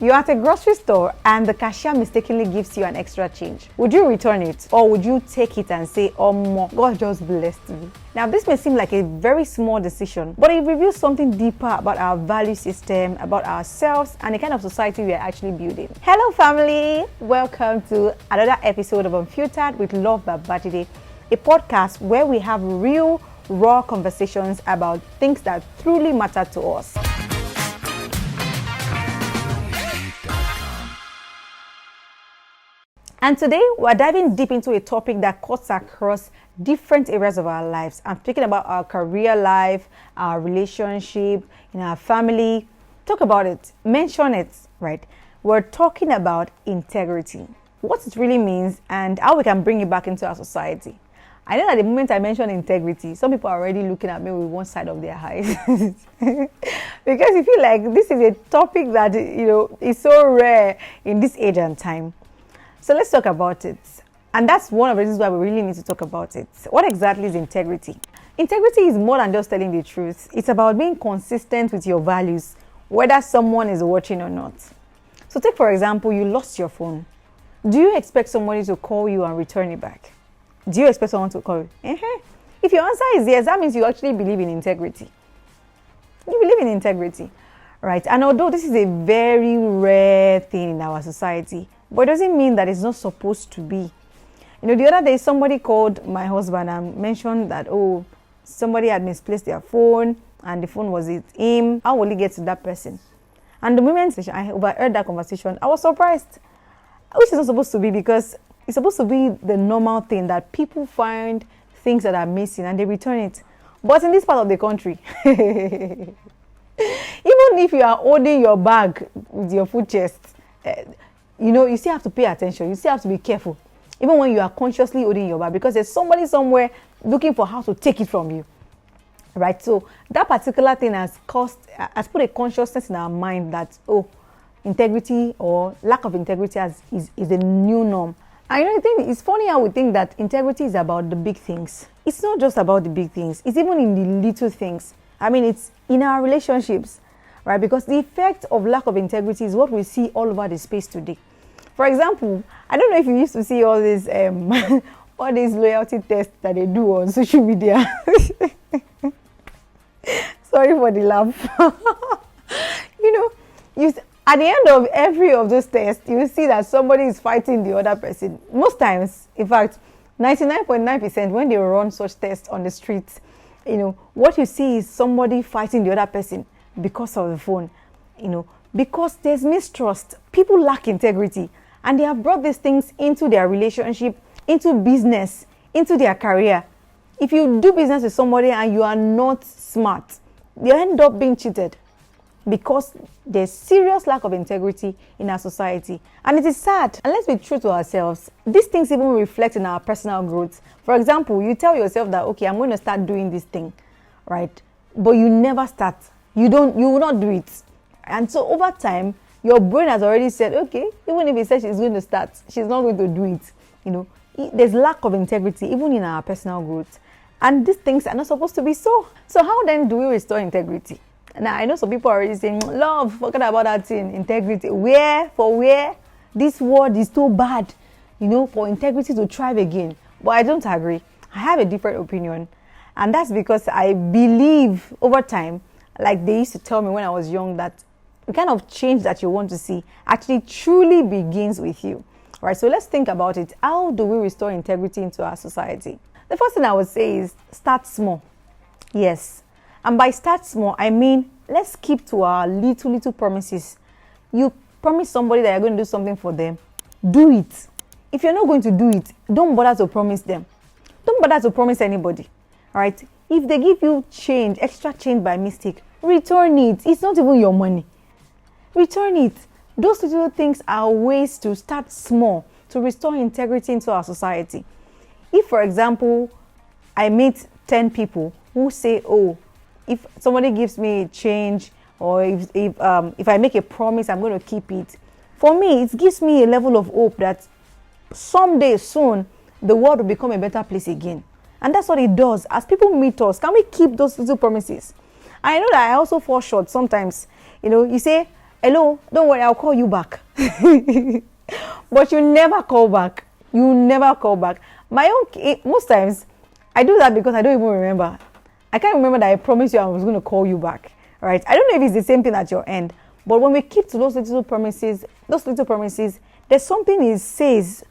You're at a grocery store and the cashier mistakenly gives you an extra change. Would you return it, or would you take it and say, oh, God just blessed me? Now, this may seem like a very small decision, but it reveals something deeper about our value system, about ourselves, and the kind of society we are actually building. Hello, family! Welcome to another episode of Unfiltered with Love Babajide, a podcast where we have real, raw conversations about things that truly matter to us. And today, we're diving deep into a topic that cuts across different areas of our lives. I'm speaking about our career life, our relationship, in our family. Talk about it, mention it, right? We're talking about integrity, what it really means, and how we can bring it back into our society. I know that the moment I mention integrity, some people are already looking at me with one side of their eyes. Because you feel like this is a topic that, is so rare in this age and time. So let's talk about it. And that's one of the reasons why we really need to talk about it. What exactly is integrity? Integrity is more than just telling the truth. It's about being consistent with your values, whether someone is watching or not. So take, for example, you lost your phone. Do you expect somebody to call you and return it back? Do you expect someone to call you? If your answer is yes, that means you actually believe in integrity. You believe in integrity, right? And although this is a very rare thing in our society, but it doesn't mean that it's not supposed to be. The other day somebody called my husband and mentioned that, somebody had misplaced their phone and the phone was with him. How will he get to that person? And the moment I overheard that conversation, I was surprised. Which is not supposed to be, because it's supposed to be the normal thing that people find things that are missing and they return it. But in this part of the country, even if you are holding your bag with your full chest, you still have to pay attention. You still have to be careful, even when you are consciously holding your bag, because there's somebody somewhere looking for how to take it from you, right? So that particular thing has put a consciousness in our mind that, integrity or lack of integrity is the new norm. And the thing is funny how we think that integrity is about the big things. It's not just about the big things. It's even in the little things. It's in our relationships, right? Because the effect of lack of integrity is what we see all over the space today. For example, I don't know if you used to see all these all these loyalty tests that they do on social media. Sorry for the laugh. At the end of every of those tests, you see that somebody is fighting the other person. Most times, in fact, 99.9% when they run such tests on the streets, what you see is somebody fighting the other person because of the phone. Because there's mistrust. People lack integrity. And they have brought these things into their relationship, into business, into their career. If you do business with somebody and you are not smart, you end up being cheated, because there's serious lack of integrity in our society. And it is sad. And let's be true to ourselves. These things even reflect in our personal growth. For example, you tell yourself that, I'm going to start doing this thing, right? But you never start. You will not do it. And so over time, your brain has already said, even if it says she's going to start, she's not going to do it. There's lack of integrity even in our personal growth. And these things are not supposed to be so. So how then do we restore integrity? Now, I know some people are already saying, Love, forget about that thing, integrity. Where this word is too bad, for integrity to thrive again. But I don't agree. I have a different opinion. And that's because I believe over time, like they used to tell me when I was young, that the kind of change that you want to see actually truly begins with you. All right, so let's think about it. How do we restore integrity into our society? The first thing I would say is start small. Yes. And by start small, I mean, let's keep to our little promises. You promise somebody that you're going to do something for them. Do it. If you're not going to do it, don't bother to promise them. Don't bother to promise anybody. All right? If they give you change, extra change by mistake, return it. It's not even your money. Return it. Those little things are ways to start small, to restore integrity into our society. If, for example, I meet 10 people who say, if somebody gives me change, or if I make a promise, I'm going to keep it. For me, it gives me a level of hope that someday soon, the world will become a better place again. And that's what it does. As people meet us, can we keep those little promises? I know that I also fall short sometimes. You say, hello, don't worry, I'll call you back. But you never call back. You never call back. Most times, I do that because I don't even remember. I can't remember that I promised you I was going to call you back, right? I don't know if it's the same thing at your end, but when we keep to those little promises, there's something it says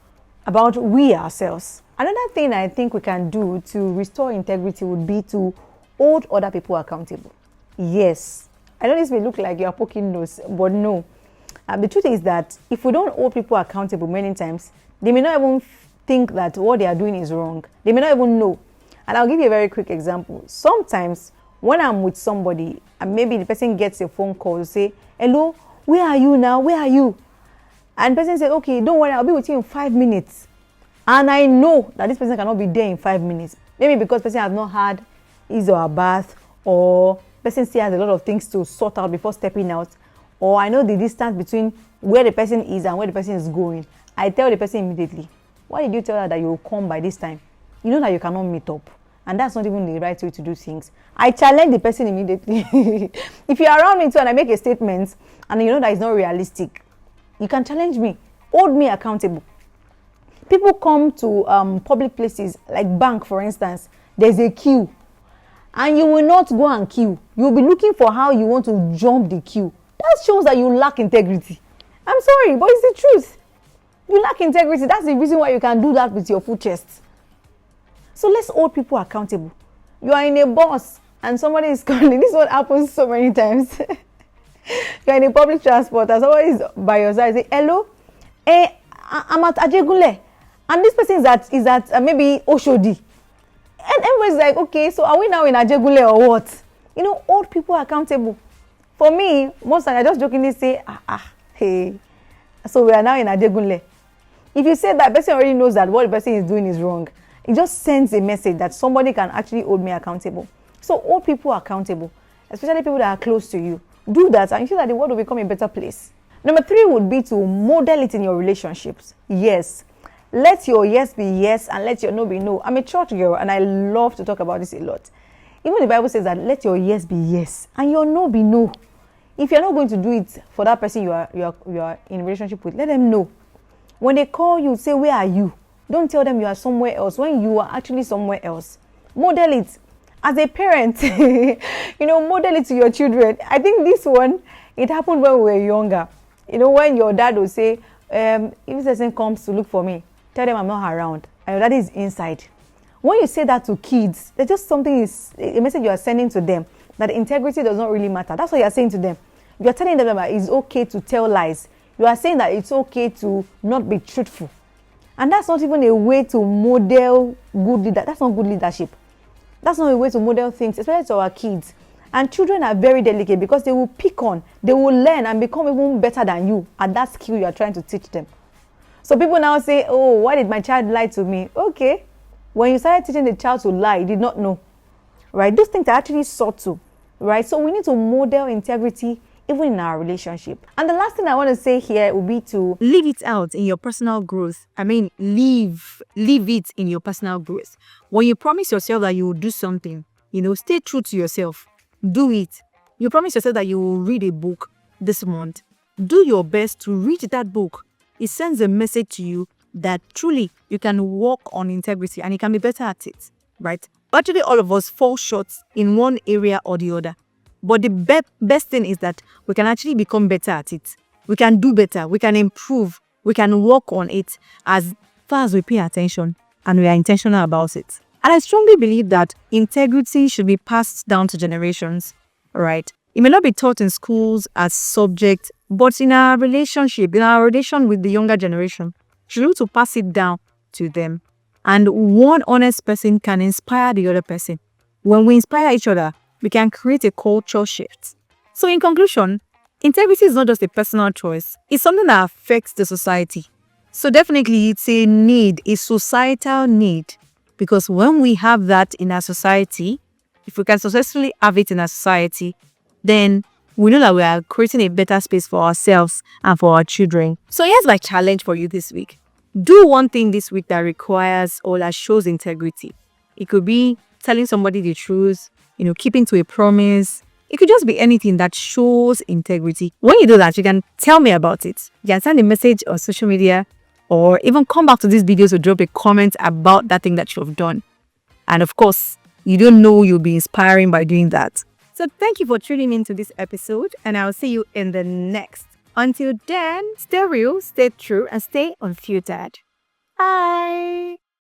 about we ourselves. Another thing I think we can do to restore integrity would be to hold other people accountable. Yes, I know this may look like you're poking nose, but no. The truth is that if we don't hold people accountable many times, they may not even think that what they are doing is wrong. They may not even know. And I'll give you a very quick example. Sometimes when I'm with somebody and maybe the person gets a phone call to say, hello, where are you now? Where are you? And the person says, okay, don't worry, I'll be with you in 5 minutes. And I know that this person cannot be there in 5 minutes. Maybe because the person has not had his or her bath, or the person still has a lot of things to sort out before stepping out. Or I know the distance between where the person is and where the person is going. I tell the person immediately, why did you tell her that you will come by this time? You know that you cannot meet up. And that's not even the right way to do things. I challenge the person immediately. If you're around me too and I make a statement and you know that it's not realistic, you can challenge me. Hold me accountable. People come to public places like bank, for instance. There's a queue. And you will not go and queue. You'll be looking for how you want to jump the queue. That shows that you lack integrity. I'm sorry, but it's the truth. You lack integrity. That's the reason why you can do that with your full chest. So let's hold people accountable. You are in a bus and somebody is calling. This one happens so many times. You're in a public transport and somebody is by your side. Say, hello, I'm at Ajegunle. And this person is at maybe Oshodi. And everybody's like, okay, so are we now in Ajegunle or what? You know, hold people accountable. For me, most times I just jokingly say, hey, so we are now in Ajegunle. If you say that person already knows that what the person is doing is wrong, it just sends a message that somebody can actually hold me accountable. So hold people accountable, especially people that are close to you. Do that and you see that the world will become a better place. Number 3 would be to model it in your relationships. Yes. Let your yes be yes and let your no be no. I'm a church girl and I love to talk about this a lot. Even the Bible says that let your yes be yes and your no be no. If you're not going to do it for that person you are in a relationship with, let them know. When they call you, say, where are you? Don't tell them you are somewhere else when you are actually somewhere else. Model it. As a parent, model it to your children. I think this one, it happened when we were younger. When your dad will say, if this person comes to look for me, tell them I'm not around. And your dad is inside. When you say that to kids, there's just a message you are sending to them that integrity does not really matter. That's what you're saying to them. You're telling them that it's okay to tell lies. You are saying that it's okay to not be truthful. And that's not even a way to model good leadership. That's not good leadership. That's not a way to model things, especially to our kids. And children are very delicate because they will pick on, they will learn and become even better than you at that skill you are trying to teach them. So people now say, oh, why did my child lie to me? Okay. When you started teaching the child to lie, you did not know. Right? Those things are actually subtle. Right? So we need to model integrity even in our relationship. And the last thing I want to say here will be to leave it out in your personal growth. Leave it in your personal growth. When you promise yourself that you will do something, stay true to yourself. Do it. You promise yourself that you will read a book this month. Do your best to read that book. It sends a message to you that truly you can work on integrity and you can be better at it, right? Actually, all of us fall short in one area or the other. But the best thing is that we can actually become better at it. We can do better. We can improve. We can work on it as far as we pay attention and we are intentional about it. And I strongly believe that integrity should be passed down to generations, right? It may not be taught in schools as subject, but in our relation with the younger generation, we should be able to pass it down to them. And one honest person can inspire the other person. When we inspire each other, we can create a culture shift. So in conclusion, integrity is not just a personal choice. It's something that affects the society. So definitely it's a societal need. Because when we have that in our society, if we can successfully have it in our society, then we know that we are creating a better space for ourselves and for our children. So here's my challenge for you this week. Do one thing this week that requires or that shows integrity. It could be telling somebody the truth, keeping to a promise, It could just be anything that shows integrity. When you do that, you can tell me about it. You can send a message on social media, or even come back to this video to drop a comment about that thing that you've done. And of course, you don't know you'll be inspiring by doing that. So thank you for tuning into this episode, and I'll see you in the next. Until then, stay real, stay true, and stay unfiltered. Bye.